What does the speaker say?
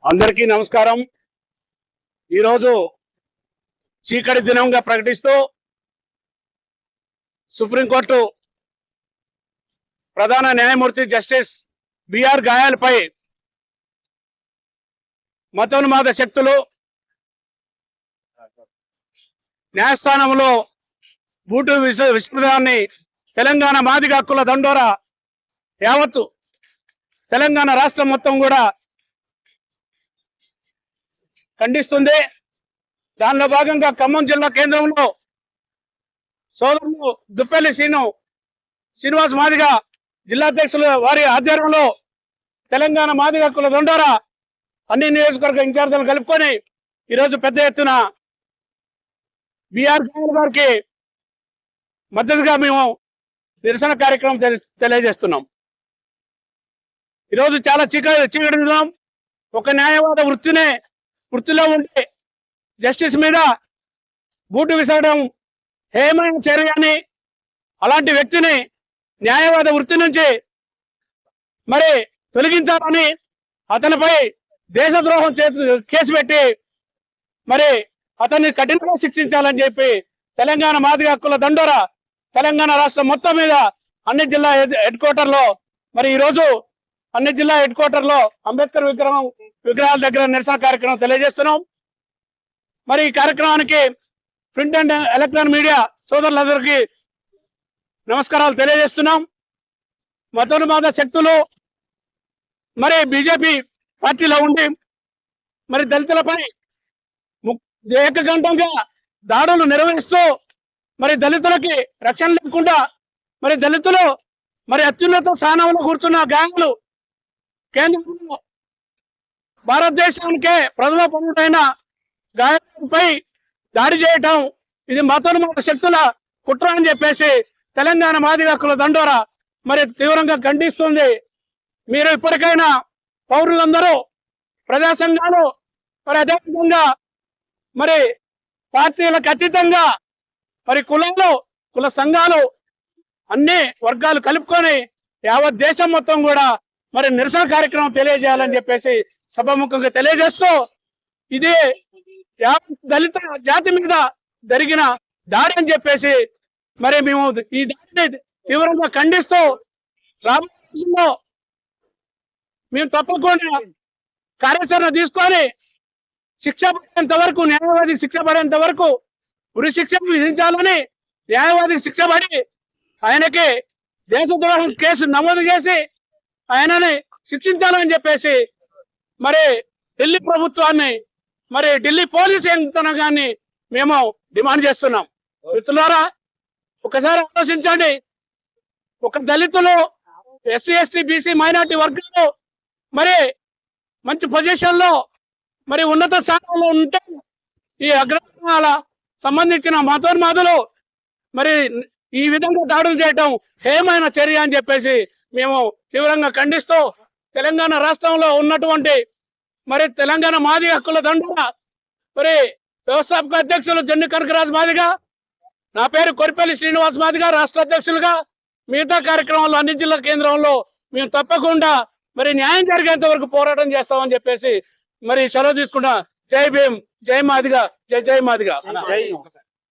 అందరికీ నమస్కారం। ఈ రోజు చీకటి దినంగా ప్రకటిస్తూ సుప్రీంకోర్టు ప్రధాన న్యాయమూర్తి జస్టిస్ బిఆర్ గయాల్పై మతోన్మాద శక్తులు న్యాయస్థానంలో బూటు విశ్వవిద్యాలయాన్ని తెలంగాణ మాదిగ హక్కుల దండోరా యావత్తు తెలంగాణ రాష్ట్రం మొత్తం కూడా ఖండిస్తుంది। దానిలో భాగంగా ఖమ్మం జిల్లా కేంద్రంలో సోదరులు దుప్పెల్లి శ్రీనివాస్ మాదిగ జిల్లా అధ్యక్షులు వారి ఆధ్వర్యంలో తెలంగాణ మాదిగ హక్కుల దండోరా అన్ని నియోజకవర్గ ఇన్ఛార్జీలు కలుపుకొని ఈరోజు పెద్ద ఎత్తున బిఆర్ గారికి మద్దతుగా మేము నిరసన కార్యక్రమం తెలియజేస్తున్నాం। ఈరోజు చాలా చీకటి దినం। ఒక న్యాయవాద వృత్తిలో ఉండి జస్టిస్ మీద బూటు విసరడం హేయమైన చర్య అని, అలాంటి వ్యక్తిని న్యాయవాద వృత్తి నుంచి మరి తొలగించాలని, అతనిపై దేశద్రోహం కేసు పెట్టి మరి అతన్ని కఠినంగా శిక్షించాలని చెప్పి తెలంగాణ మాదిగ హక్కుల దండోరా తెలంగాణ రాష్ట్రం మొత్తం మీద అన్ని జిల్లా హెడ్ క్వార్టర్లో మరి ఈరోజు అన్ని జిల్లా హెడ్ క్వార్టర్లో అంబేద్కర్ విగ్రహాల దగ్గర నిరసన కార్యక్రమం తెలియజేస్తున్నాం। మరి ఈ కార్యక్రమానికి ప్రింట్ అండ్ ఎలక్ట్రానిక్ మీడియా సోదరులందరికీ నమస్కారాలు తెలియజేస్తున్నాం। మతోన్మాద శక్తులు మరి బీజేపీ పార్టీలో ఉండి మరి దళితులపై ఏకగంటంగా దాడులు నిర్వహిస్తూ మరి దళితులకి రక్షణ లేకుండా మరి దళితులు మరి అత్యున్నత స్థానంలో కూర్చున్న గ్యాంగులు కేంద్రంలో భారతదేశానికే ప్రథమ పౌరుడైన గాయంపై దాడి చేయటం ఇది మతోన్మాద శక్తుల కుట్ర అని చెప్పేసి తెలంగాణ మాదిగ హక్కుల దండోరా మరి తీవ్రంగా ఖండిస్తుంది। మీరు ఇప్పటికైనా పౌరులందరూ ప్రజా సంఘాలు మరి అదేవిధంగా మరి పార్టీలకు అతీతంగా మరి కుల సంఘాలు అన్ని వర్గాలు కలుపుకొని యావత్ దేశం మొత్తం కూడా మరి నిరసన కార్యక్రమం తెలియజేయాలని చెప్పేసి సభాముఖంగా తెలియజేస్తూ, ఇది దళిత జాతి మీద జరిగిన దాడి అని చెప్పేసి మరి మేము ఈ దాడిని తీవ్రంగా ఖండిస్తూ రాబోయే రోజుల్లో మేము తప్పకుండా కార్యాచరణ తీసుకొని శిక్ష పడేంత వరకు, న్యాయవాదికి శిక్ష పడేంత వరకు ఉరి శిక్ష విధించాలని, న్యాయవాదికి శిక్ష పడి ఆయనకి దేశద్రోహం కేసు నమోదు చేసి ఆయనని శిక్షించాలని చెప్పేసి మరి ఢిల్లీ ప్రభుత్వాన్ని మరి ఢిల్లీ పోలీసు యంత్రాంగాన్ని మేము డిమాండ్ చేస్తున్నాం। మిత్రులారా, ఒకసారి ఆలోచించండి। ఒక దళితులు, ఎస్సీ ఎస్టీ బీసీ మైనార్టీ వర్గాలు మరి మంచి పొజిషన్ లో మరి ఉన్నత స్థానంలో ఉంటే ఈ అగ్రవర్ణాల సంబంధించిన మతోన్మాదులు మరి ఈ విధంగా దాడులు చేయటం హేయమైన చర్య అని చెప్పేసి మేము తీవ్రంగా ఖండిస్తూ, తెలంగాణ రాష్ట్రంలో ఉన్నటువంటి మరి తెలంగాణ మాదిగ హక్కుల దండోరా మరి వ్యవస్థాపక అధ్యక్షులు జొన్ని కనకరాజు మాదిగ, నా పేరు కొరిపల్లి శ్రీనివాస్ మాదిగ, రాష్ట్ర అధ్యక్షులుగా మిగతా కార్యక్రమాల్లో అన్ని జిల్లా కేంద్రంలో మేము తప్పకుండా మరి న్యాయం జరిగేంత వరకు పోరాటం చేస్తామని చెప్పేసి మరి సెలవు తీసుకుంటా। జై భీమ్, జై మాదిగ, జై జై మాదిగ।